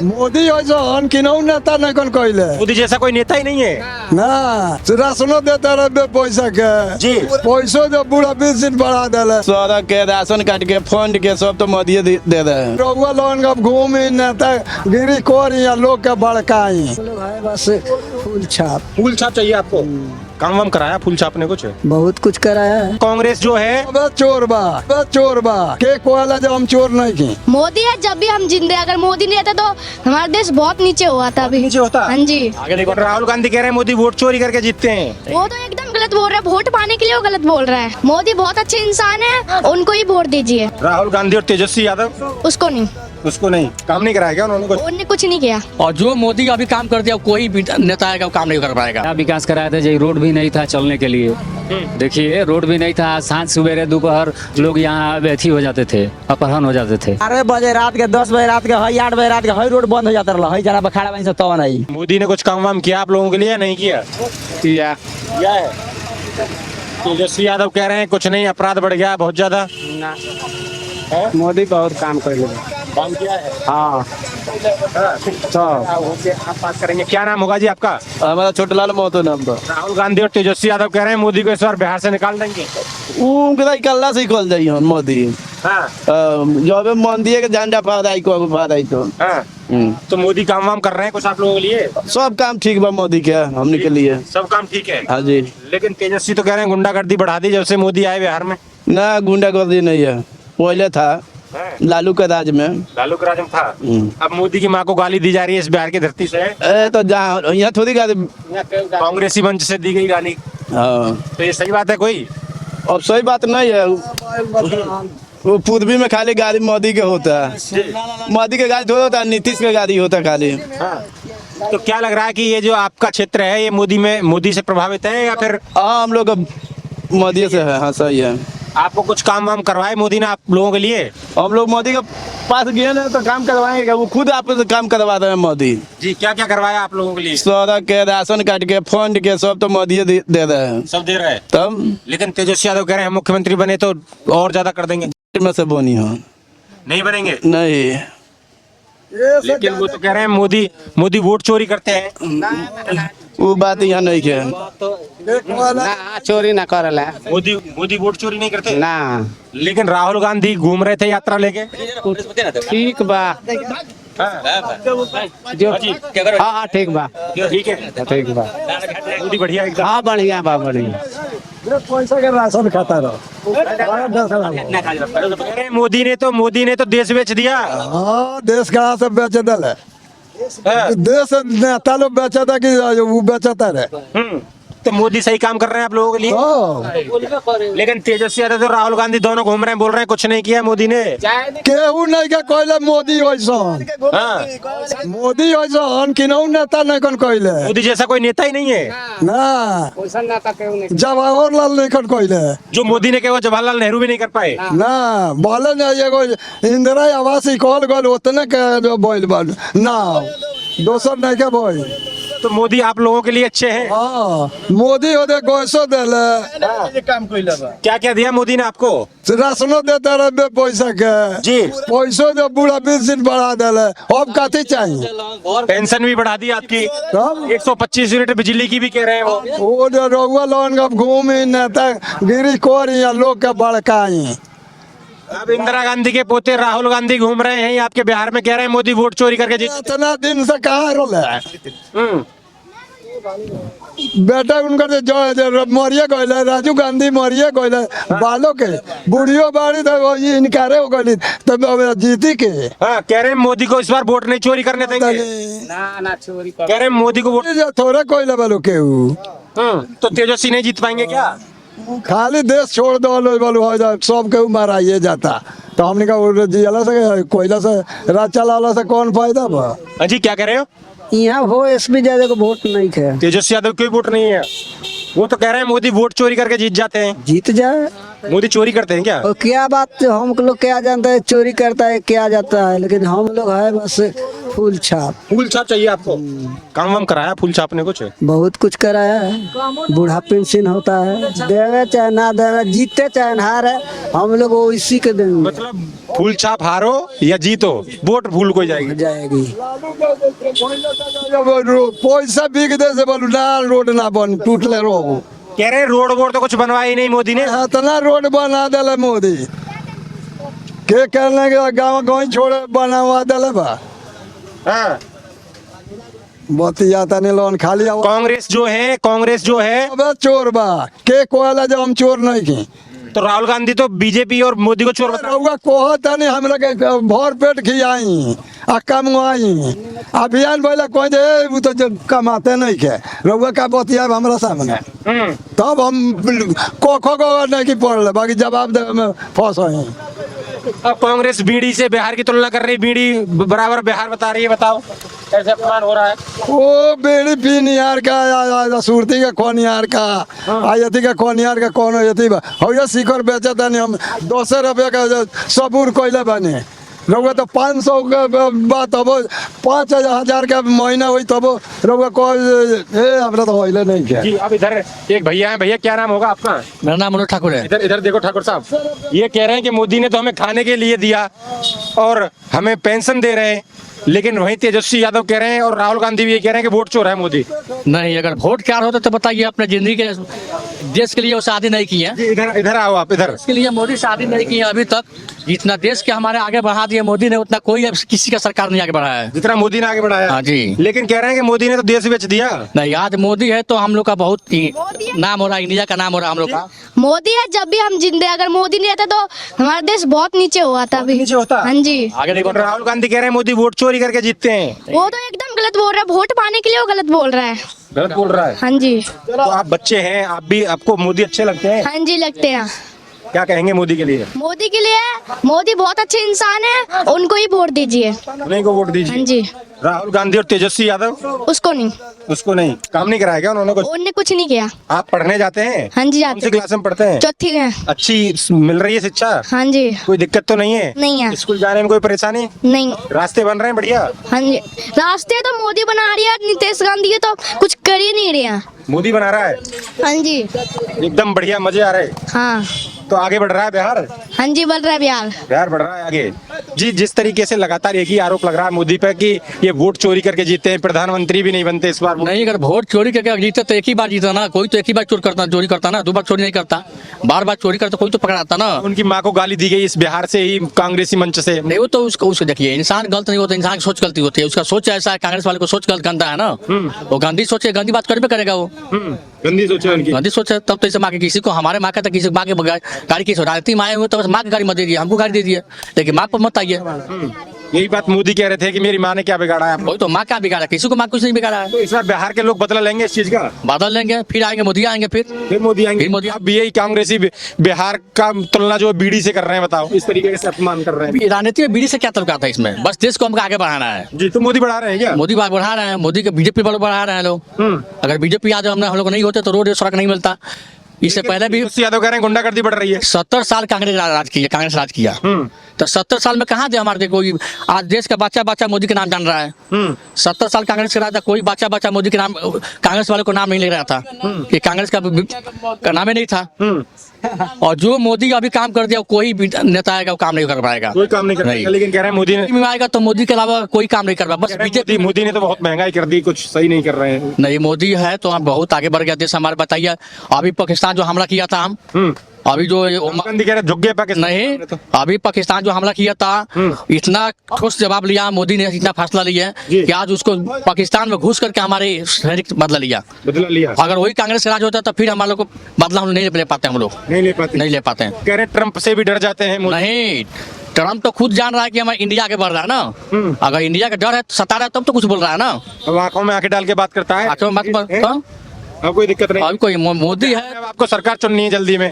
मोदी ऐसा किनऊ नेता नहीं कौन कहले मोदी जैसा कोई नेता ही नहीं है। ना राशनो देता रहे पैसा के जी। पैसो जो बूढ़ा 20 दिन बढ़ा दिले सड़क के राशन कार्ड के फंड के सब तो मोदी दे रहे हैं। रउआ लोगन का घूमी नेता गिरी कोरी या लोग के भड़काई लोग है बस फूल छाप फूल छाप चाहिए आपको? काम वाम कराया फूल छाप ने कुछ? बहुत कुछ कराया है। कांग्रेस जो है चोर बा के कोयला जब हम चोर नहीं की मोदी है जब भी हम जिंदे, अगर मोदी नहीं रहता तो हमारा देश बहुत नीचे हुआ था अभी। नीचे होता? हाँ जी। आगे देखो, राहुल गांधी कह रहे हैं मोदी वोट चोरी करके जीतते हैं। वो तो एकदम गलत बोल रहा है, वोट पाने के लिए वो गलत बोल रहा है। मोदी बहुत अच्छे इंसान है, उनको ही वोट दीजिए। राहुल गांधी और तेजस्वी यादव? उसको नहीं, उसको नहीं। काम नहीं कराया क्या उन्होंने कुछ? उन्होंने कुछ नहीं किया। और जो मोदी का भी काम कर दिया कोई भी नेता आएगा वो काम नहीं कर पाएगा। क्या विकास कराया था? जी रोड भी नहीं था चलने के लिए। देखिए रोड भी नहीं था, सांझ सवेरे दोपहर लोग यहाँ अथी हो जाते थे, अपहरण हो जाते थे। 12 बजे रात के 10 बजे रात के 8 बजे रात के रोड बंद हो जाता रहा है। जरा बखाड़ा बन तो नहीं। मोदी ने कुछ काम वाम किया आप लोगों के लिए या नहीं किया? किया है। तेजस्वी यादव कह रहे हैं कुछ नहीं, अपराध बढ़ गया बहुत ज्यादा। मोदी बहुत काम कर काम किया है। हाँ आप बात करेंगे। क्या नाम होगा जी आपका? हमारा छोटलाल महतो नाम था। राहुल गांधी और तेजस्वी यादव कह रहे हैं मोदी को इस बार बिहार से निकाल देंगे। उनके कल्ला से खोल जाइए मोदी। हाँ। जब मंदिर के झंडा फहराई को फहराई तो हाँ। तो मोदी काम वाम कर रहे हैं कुछ आप लोगों के लिए? सब काम ठीक बा मोदी के हमने के लिए। सब काम ठीक है। हाँ जी। लेकिन तेजस्वी तो कह रहे हैं गुंडागर्दी बढ़ा दी जब से मोदी आए बिहार में। ना गुंडागर्दी नहीं है, पहले था लालू के राज में। लालू के राज में था। अब मोदी की माँ को गाली दी जा रही है इस बिहार की धरती से। तो जहाँ यहाँ थोड़ी गाली कांग्रेसी मंच से दी गई गाली। हाँ तो ये सही बात है कोई? अब सही बात नहीं है। वो पूर्वी में खाली गाड़ी मोदी के होता है, मोदी के गाड़ी थोड़ा होता है, नीतीश के गाड़ी होता है खाली। तो क्या लग रहा है कि ये जो आपका क्षेत्र है ये मोदी से प्रभावित है या फिर? हाँ हम लोग मोदी से है। हाँ सही है। आपको कुछ काम वाम करवाए मोदी ने आप लोगों के लिए? हम लोग मोदी के पास गए ना तो काम करवाएंगे, वो खुद आप काम करवा रहे हैं मोदी जी। क्या क्या करवाया आप लोगों के लिए? सड़क के राशन कार्ड के फंड के सब तो मोदी दे रहे हैं। सब दे रहे हैं तब लेकिन तेजस्वी यादव कह रहे हैं मुख्यमंत्री बने तो और ज्यादा कर देंगे। में से बोनी हो नहीं बनेंगे? नहीं, लेकिन वो तो कह रहे हैं मोदी वोट चोरी करते हैं। वो बात यहाँ नहीं है। ना चोरी ना करला। मोदी वोट चोरी नहीं करते ना। लेकिन राहुल गांधी घूम रहे थे यात्रा लेके। ठीक बा जो हाँ ठीक बा ठीक है। ठीक बा मोदी बढ़िया एकदम। हाँ बढ़िया बा बढ़िया। पैसा के राशन खाता रहो कह रहे हैं मोदी ने तो देश बेच दिया। हाँ देश कहाँ से बेचे दल देश नेता लोग बेचा था कि वो बेचता रहे। तो मोदी सही काम कर रहे हैं आप लोगों के लिए। लेकिन तेजस्वी यादव तो राहुल गांधी दोनों घूम रहे हैं, बोल रहे हैं कुछ नहीं किया मोदी ने। केहू नहीं के कहले मोदी वैसा मोदी वैसा किनऊ नेता नहीं कौन कहले मोदी जैसा कोई नेता ही नहीं है। ना जवाहरलाल नहीं कौन कहले जो मोदी ने कहा वो जवाहरलाल नेहरू भी नहीं कर पाए। ना बोले ना एगो इंदिरा आवास कॉल गल उतने के बोल बोल ना दोसर नहीं के बोल। तो मोदी आप लोगों के लिए अच्छे हैं। हाँ मोदी ओदे गोसो देले क्या क्या दिया मोदी ने आपको? राशनो देता रहे पैसा के जी। पैसो जो बूढ़ा 20 दिन बढ़ा दिले अब कथी चाहिए? पेंशन भी बढ़ा दी आपकी। 125 यूनिट बिजली की भी कह रहे हैं वो जो रउआ लोगन का घूमी नेता गिरी कोरी या लोग के भड़काई। अब इंदिरा गांधी के पोते राहुल गांधी घूम रहे हैं आपके बिहार में, कह रहे हैं मोदी वोट चोरी करके जीत। इतना दिन से कहाँ रोले बेटा उनका जो मरिए गए राजीव गांधी मरिए गए बालों के बुढ़ियो बाड़ी तो इनकारे हो गई तब जीती के। हाँ कह रहे हैं मोदी को इस बार वोट नहीं चोरी करने देंगे। ना चोरी कह रहे हैं मोदी को वोट थोड़ा कोई बालो के तो तेजस्वी नहीं जीत पाएंगे क्या? खाली देश छोड़ दो सब के माराइए जाता तो हमने कहा जिला से कोयला से राज चला से कौन फायदा बा? जी क्या कह रहे हो? यहाँ हो एसपी ज्यादा को वोट नहीं है। तेजस्वी यादव कोई वोट नहीं है। वो तो कह रहे हैं मोदी वोट चोरी करके जीत जाते हैं। जीत जाए। मोदी चोरी करते हैं क्या? और क्या बात हम लोग क्या जानता है चोरी करता है क्या जाता है, लेकिन हम लोग है बस फूल छाप फूल छाप चाहिए आपको? काम वाम कराया फूल छाप ने कुछ? बहुत कुछ कराया है, बूढ़ा पेंशन होता है, देवे चाहे ना देवे, जीते चाहे हारे, हम लोग वो इसी के देंगे। मतलब फूल छाप हारो या जीतो वोट फूल को जाएगी। जाएगी। पैसा बिक दे से बोलू ना रोड ना बन टूटले रोड। कह रहे हैं रोड वोड तो कुछ बनवाया ही नहीं मोदी ने। इतना रोड बना दिले मोदी के कहने के गाँव गाँव छोड़े बनावा दिले बा। हाँ। बतिया तने लोन खाली कांग्रेस जो है अब चोर बा के कोयला जब हम चोर नहीं की तो राहुल गांधी तो बीजेपी और मोदी को चोर बता रहुआ कोह तने हमरा के भर पेट खियाई आ कमवाई अभियान बोला कोई दे वो तो जब कमाते नहीं के रहुआ का बतिया हमरा सामने तब हम को नहीं की पड़ले बाकी जवाब दे में फंस गए। अब कांग्रेस बीड़ी से बिहार की तुलना कर रही, बीड़ी बराबर बिहार बता रही है, बताओ कैसे अपमान हो रहा है? ओ बेड़ी पीनियार का सुरती का खोनियार का आयती का खोनियार का कौन यती बा हो शिखर बेचा था हम 200 रुपये का सबूर कोयला बने रहुआ तो 500 का बात अब 5,000 का महीना हुई तब रहुआ को हमरा तो होइले नहीं क्या। जी अब इधर एक भैया है, भैया क्या नाम होगा आपका? मेरा नाम मनोज ठाकुर है। इधर देखो ठाकुर साहब, ये कह रहे हैं कि मोदी ने तो हमें खाने के लिए दिया और हमें पेंशन दे रहे हैं, लेकिन वहीं तेजस्वी यादव कह रहे हैं और राहुल गांधी भी ये कह रहे हैं कि वोट चोर है मोदी। नहीं, अगर वोट क्या होता तो बताइए, अपने जिंदगी के देश के लिए वो शादी नहीं की है। इधर आओ आप, इधर। इसके लिए मोदी शादी नहीं की है अभी तक। जितना देश के हमारे आगे बढ़ा दिया मोदी ने उतना कोई किसी का सरकार नहीं आगे बढ़ाया है जितना मोदी ने आगे बढ़ाया। हाँ जी। लेकिन कह रहे हैं कि मोदी ने तो देश बेच दिया। नहीं, आज मोदी है तो हम लोग का बहुत नाम हो रहा है, इंडिया का नाम हो रहा है हम लोग का। मोदी है जब भी हम जिंदे, अगर मोदी नहीं रहता तो हमारा देश बहुत नीचे हुआ था अभी। नीचे होता? हाँ जी। आगे देखो, राहुल गांधी कह रहे हैं मोदी वोट चोरी करके जीतते हैं। वो तो एकदम गलत बोल रहा है, वोट पाने के लिए वो गलत बोल रहा है। गलत बोल रहा है। हाँ जी। तो आप बच्चे हैं, आप भी, आपको मोदी अच्छे लगते हैं? हाँ जी लगते हैं। क्या कहेंगे मोदी के लिए? मोदी के लिए, मोदी बहुत अच्छे इंसान है, उनको ही वोट दीजिए। उन्हीं को वोट दीजिए। हाँ जी। राहुल गांधी और तेजस्वी यादव? उसको नहीं। उसको नहीं। काम नहीं कराया क्या उन्होंने? उनने कुछ नहीं किया। आप पढ़ने जाते हैं? हाँ जी कौन सी जाते। क्लास में पढ़ते हैं? चौथी में। अच्छी मिल रही है शिक्षा? हाँ जी। कोई दिक्कत तो नहीं है? नहीं है। स्कूल जाने में कोई परेशानी? नहीं। रास्ते बन रहे हैं बढ़िया? हाँ जी। रास्ते तो मोदी बना रही है, नीतीश गांधी तो कुछ कर ही नहीं रहे हैं। मोदी बना रहा है हाँ जी। एकदम बढ़िया, मजे आ रहे। हाँ। तो आगे बढ़ रहा है बिहार? हाँ जी बढ़ रहा है बिहार। बिहार बढ़ रहा है आगे। जी, जिस तरीके से लगातार एक ही आरोप लग रहा है मोदी पे कि ये वोट चोरी करके जीते हैं, प्रधानमंत्री भी नहीं बनते इस बार। नहीं, अगर वोट चोरी करके जीते तो एक ही बार जीता ना, कोई तो एक ही बार चोरी करता ना, 2 बार चोरी नहीं करता। बार बार चोरी करता कोई तो पकड़ाता ना। उनकी माँ को गाली दी गई इस बिहार से ही, कांग्रेसी मंच से। नहीं, वो तो उसको देखिए, इंसान गलत नहीं होता, इंसान की सोच गलती होती है। उसका सोच ऐसा है, कांग्रेस वाले को सोच गलत गंदा है ना। वो गंदी सोचे, गंदी बात करबे करेगा वो। गंदी सोच है उनकी। गंदी सोच है तब तो इसे माँ के किसी को, हमारे माँ का तो किसी माँ के गाड़ी की राजनीति में आए हुए तो बस माँ की गाड़ी मत दीजिए, हमको गाड़ी दे दिए, लेकिन माँ पर मत आइए। यही बात मोदी कह रहे थे कि मेरी माँ ने क्या बिगाड़ा है आपको। कोई तो माँ क्या बिगाड़ा, किसी को माँ कुछ नहीं बिगाड़ा है। तो इस बार बिहार के लोग बदला लेंगे इस चीज का? बदल लेंगे, फिर आएंगे मोदी, आएंगे फिर मोदी आएंगे। फिर मोदी। अब यही कांग्रेसी बिहार का तुलना जो बीड़ी से कर रहे हैं, बताओ इस तरीके से अपमान कर रहे हैं। राजनीति में बीड़ी से क्या तल्लुकात है इसमें? बस देश को हमको आगे बढ़ाना है। जी, तो मोदी बढ़ा रहे हैं क्या? मोदी बात बढ़ा रहे हैं, मोदी के बीजेपी वाले बढ़ा रहे हैं लोग। अगर बीजेपी आ जाए, हम लोग नहीं होते तो रोड सड़क नहीं मिलता। इससे पहले भी यादव कह रहे हैं गुंडागर्दी बढ़ रही है। 70 साल कांग्रेस राज किया। तो 70 साल में कहाँ थे हमारे कोई? आज देश का बच्चा मोदी के नाम जान रहा है। 70 साल कांग्रेस के राज था, कोई बच्चा मोदी के नाम, कांग्रेस वाले को नाम नहीं ले रहा था कि कांग्रेस का नाम ही नहीं था। और जो मोदी अभी काम कर दिया, कोई भी नेता आएगा वो काम नहीं कर पाएगा। कोई काम नहीं कर पाएगा, लेकिन कह रहे हैं मोदी ने आएगा तो मोदी के अलावा कोई काम नहीं कर पाएगा। बस बीजेपी। मोदी ने तो बहुत महंगाई कर दी, कुछ सही नहीं कर रहे हैं। नहीं, मोदी है तो हम बहुत आगे बढ़ गया देश हमारे। बताइए, अभी पाकिस्तान जो हमला किया था, हम अभी जो गांधी कह रहे झुक गए पाकिस्तान। नहीं, अभी पाकिस्तान जो हमला किया था, इतना ठोस जवाब लिया मोदी ने, इतना फैसला लिया कि आज उसको पाकिस्तान में घुस करके हमारे सैनिक बदला लिया। अगर वही कांग्रेस का राज होता तो फिर हमारे लोग को बदला हम नहीं ले पाते। हम लोग नहीं ले पाते हैं। कह रहे ट्रम्प से भी डर जाते हैं। नहीं, ट्रम्प तो खुद जान रहा है कि हमारा इंडिया आगे बढ़ रहा है ना। अगर इंडिया का डर है, सता रहा है, तब तो कुछ बोल रहा है ना। अब आंखों में आंखें डाल के बात करता है। आंखों में बात, अब कोई दिक्कत नहीं। अभी कोई मोदी है। अब आपको सरकार चुननी है जल्दी में,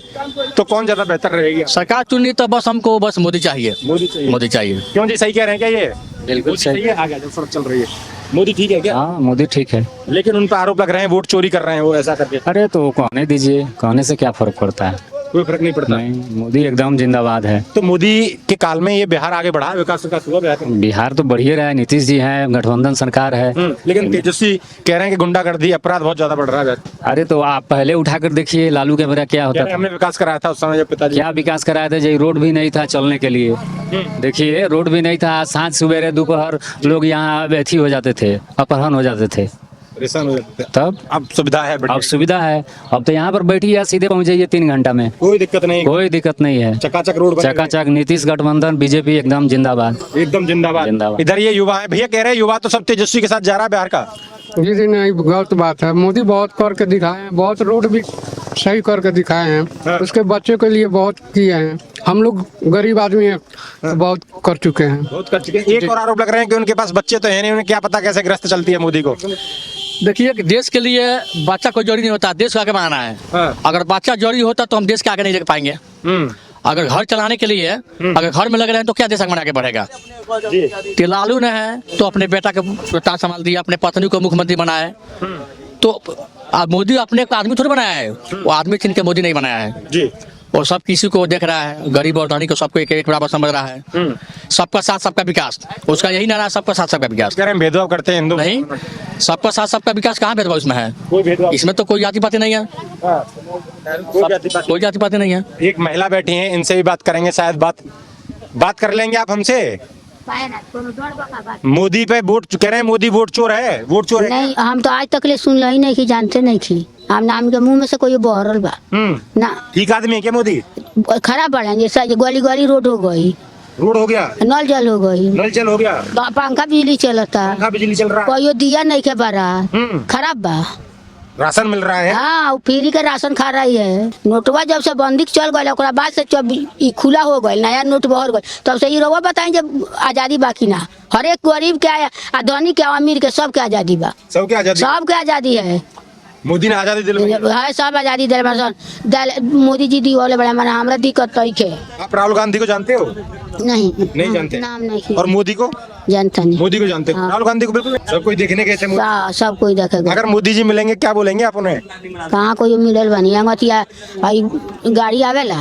तो कौन ज्यादा बेहतर रहेगी? सरकार चुननी तो बस हमको बस मोदी चाहिए। मोदी चाहिए। क्यों जी, सही कह रहे हैं क्या ये? बिल्कुल सही है। आगे जो सड़क चल रही है, मोदी ठीक है क्या? हाँ, मोदी ठीक है, लेकिन उन पर आरोप लग रहे हैं वोट चोरी कर रहे हैं वो, ऐसा करके। अरे तो कहने दीजिए, कहने से क्या फर्क पड़ता है? कोई फर्क नहीं पड़ता। नहीं, मोदी एकदम जिंदाबाद है। तो मोदी के काल में ये बिहार आगे बढ़ा, विकास हुआ बिहार में? बिहार तो बढ़िए रहा है, नीतीश जी हैं, गठबंधन सरकार है। लेकिन तेजस्वी कह रहे हैं कि गुंडागर्दी अपराध बहुत ज्यादा बढ़ रहा है। अरे तो आप पहले उठाकर देखिए लालू के मेरा क्या कह होता रहे हैं, था। हमने विकास कराया था उस समय जब पिताजी। क्या विकास कराया था, जो रोड भी नहीं था चलने के लिए। देखिए रोड भी नहीं था, सांझ सवेरे दोपहर लोग यहाँ अथी हो जाते थे, अपहरण हो जाते थे। परेशान हो जाते थे। तब अब सुविधा है, बढ़िया। अब सुविधा है, अब तो यहाँ पर बैठिए सीधे पहुँच जाइए 3 घंटा में, कोई दिक्कत नहीं, कोई दिक्कत नहीं है। चकाचक रोड बने हुए हैं। चकाचक नीतीश गठबंधन बीजेपी एकदम जिंदाबाद। एकदम जिंदाबाद। जिंदाबाद। इधर ये युवा है, भैया कह रहे हैं युवा तो सब तेजस्वी के साथ जा रहा है बिहार का। जी जी नहीं, गलत बात है। मोदी बहुत करके दिखाए हैं, बहुत रोड भी सही करके दिखाए हैं, उसके बच्चों के लिए बहुत किए हैं। हम लोग गरीब आदमी हैं तो बहुत कर चुके हैं। बहुत कर चुके हैं। एक और आरोप लग रहे हैं कि उनके पास बच्चे तो है नहीं, उन्हें क्या पता कैसे ग्रस्त चलती है मोदी को। देखिए कि देश के लिए बच्चा कोई जरूरी नहीं होता, देश को आगे बढ़ाना है। अगर बच्चा जरूरी होता तो हम देश के आगे नहीं ले पाएंगे। अगर घर चलाने के लिए अगर घर में लग रहे हैं तो क्या देश आगे बढ़ेगा। तो लालू ने है तो अपने बेटा के बेटा संभाल दिया, अपने पत्नी को मुख्यमंत्री बनाया। तो मोदी अपने को आदमी थोड़ी बनाया है, वो आदमी चुन के मोदी नहीं बनाया है जी। और सब किसी को देख रहा है, गरीब और धनी को सबको एक बराबर समझ रहा है। सबका साथ सबका विकास, उसका यही नारा है, सबका साथ सबका विकास। कह रहे हैं भेदभाव करते हैं हिंदू। नहीं, सबका साथ सबका विकास कहाँ भेदभाव इसमें है? कोई भेदभाव, इसमें तो कोई जाति पाति नहीं है, कोई जाति पाति नहीं है। एक महिला बैठी हैं, इनसे भी बात करेंगे, शायद बात कर लेंगे आप हमसे। मोदी पे वोट कह रहे हैं, मोदी वोट चोर है, वोट चोर है। नहीं, हम तो आज तक ले सुन ही नहीं की, जानते नहीं की। हम नाम के मुंह में से कोई बहरल बा ना। ठीक आदमी है क्या मोदी? खराब बढ़ा जैसा गली गली रोड हो गई, रोड हो गया, नल जल हो गई, नल जल हो गया, पंखा बिजली चलता, पंखा बिजली चल रहा है, कोई दिया नहीं के बरा, खराब बा। राशन मिल रहा है। हाँ, फ्री के राशन खा रही है। नोटवा जब से बंदी चल गई, ओकरा बाद से जब ई खुला हो गई, नया नोट बहर गई, तब से ये रउआ बताई जब आजादी बाकी ना। हर एक गरीब के आ धनी के अमीर के सबके आजादी बा, सबके आजादी, सबके आजादी है। मोदी ने आजादी दिलवाई है, सब आजादी दिल मोदी जी दी वाले बड़ा माना हमरा दिक्कत तो है। आप राहुल गांधी को जानते हो? नहीं जानते। नाम नहीं। और मोदी को जानता नहीं। मोदी को जानते हो? राहुल गांधी को बिल्कुल नहीं? सब कोई देखने गए थे मोदी? सब कोई देखेगा। अगर मोदी जी मिलेंगे क्या बोलेंगे आप उन्हें? कहाँ कोई मिलल बनी अंगतिया गाड़ी आवेला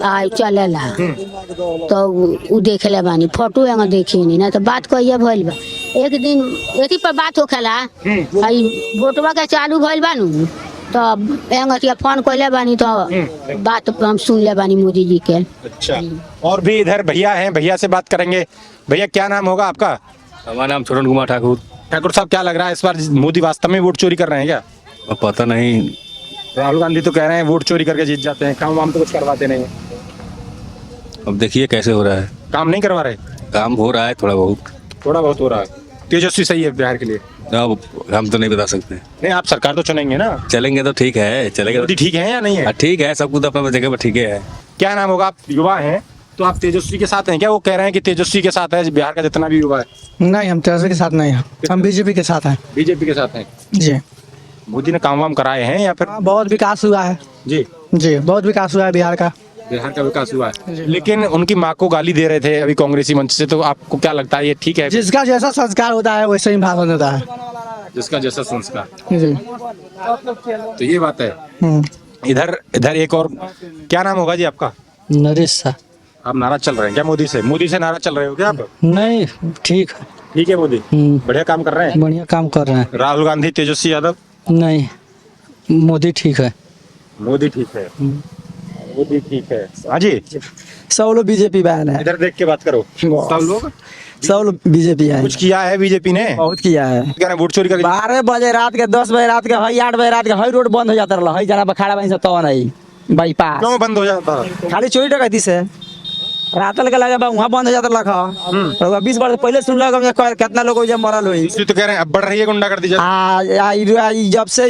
आई चलेला तो उ देखेला बानी, फोटो एंग देखी नहीं ना। तो बात कहिए भइल बा, एक दिन एथी पर बात होखेला, आई वोटवा के चालू भइल बानू तो एंगतिया फोन कइले बानी तो बात हम सुन ले बानी मोदी जी के। अच्छा, और भी इधर भैया हैं, भैया से बात करेंगे। भैया क्या नाम होगा आपका? हमारा नाम छोटन कुमार ठाकुर। ठाकुर साहब, क्या लग रहा है इस बार मोदी वास्तव में वोट चोरी कर रहे हैं क्या? पता नहीं, राहुल गांधी तो कह रहे हैं वोट चोरी करके जीत जाते हैं, काम वाम तो कुछ करवाते नहीं। अब देखिए कैसे हो रहा है। काम नहीं करवा रहे? काम हो रहा है, थोड़ा बहुत हो रहा है। तेजस्वी सही है बिहार के लिए? अब हम तो नहीं बता सकते। नहीं, आप सरकार तो चुनेंगे ना? चलेंगे तो ठीक है, चलेगा मोदी ठीक है या नहीं है? ठीक है, सब कुछ अपने जगह पर ठीक है। क्या नाम होगा? आप युवा हैं तो आप तेजस्वी के साथ हैं क्या? वो कह रहे हैं कि तेजस्वी के साथ है बिहार का जितना भी युवा है। नहीं, हम तेजस्वी के साथ नहीं हैं, हम बीजेपी के साथ हैं। बीजेपी के साथ हैं जी। मोदी ने काम वाम कराए हैं या फिर? बहुत विकास हुआ है जी जी, बहुत विकास हुआ है बिहार का। बिहार का विकास हुआ है, लेकिन उनकी माँ को गाली दे रहे थे अभी कांग्रेसी मंच से, तो आपको क्या लगता है ये ठीक है? जिसका जैसा संस्कार होता है वैसे ही भाषण होता है। जिसका जैसा संस्कार, जी, तो ये बात है। इधर एक और, क्या नाम होगा जी आपका? नरेश शाह। आप नाराज चल रहे हैं क्या मोदी से? मोदी से नाराज चल रहे हो क्या आप? नहीं, ठीक है। ठीक है, मोदी बढ़िया काम कर रहे हैं, बढ़िया काम कर रहे हैं। राहुल गांधी, तेजस्वी यादव? नहीं, मोदी ठीक है। मोदी ठीक है, मोदी ठीक है। हाँ जी, सब लोग बीजेपी बैन है। इधर देख के बात करो। सब लोग बीजेपी है। कुछ किया है बीजेपी ने? बहुत किया है। कह रहे हैं वोट चोरी कर 12 बजे रात के 10 बजे रात के 8 बजे रात के हई रोड बंद हो जाता रहा, हई जना बखाड़ा बनी सब तो नहीं बाईपास। क्यों बंद हो जाता? खाली चोरी डकैती से रातल के लगे वहाँ बंद हो जाता लखा। 20 वर्ष पहले सुन लगा कितना लोग जब मरल हुई। तो कह रहे हैं अब बढ़ रही है गुंडागर्दी। जब से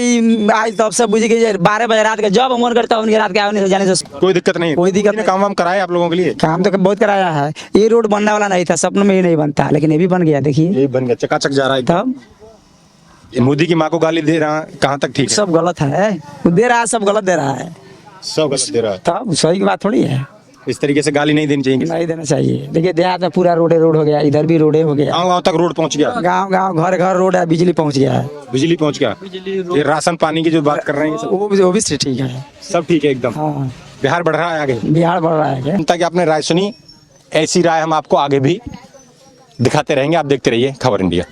आई तब से बुझ गई 12 बजे रात के जब मन करता उनके रात के आने से जाने से कोई दिक्कत नहीं, कोई दिक्कत नहीं। काम वाम कराए आप लोगों के लिए? काम तो बहुत कराया है। ये रोड बनने वाला नहीं था, सपनों में ही नहीं बनता, लेकिन ये भी बन गया। देखिए ये बन गया, चकाचक जा रहा है। तब मोदी की माँ को गाली दे रहा, कहाँ तक ठीक है? सब गलत है, दे रहा है, सब गलत दे रहा है, सब गलत दे रहा है। तब सही की बात थोड़ी है। इस तरीके से गाली नहीं देनी चाहिए, नहीं देना चाहिए। देखिए देहात में पूरा रोड हो गया, इधर भी रोड हो गया, गाँव तक रोड पहुँच गया, गाँव घर घर रोड है, बिजली पहुँच गया है। बिजली पहुँच गया। ये राशन पानी की जो बात कर रहे हैं वो भी ठीक है, सब ठीक है एकदम। हाँ, बिहार बढ़ रहा है आगे। बिहार बढ़ रहा है क्या? जनता की आपने राय सुनी, ऐसी राय हम आपको आगे भी दिखाते रहेंगे। आप देखते रहिए खबर इंडिया।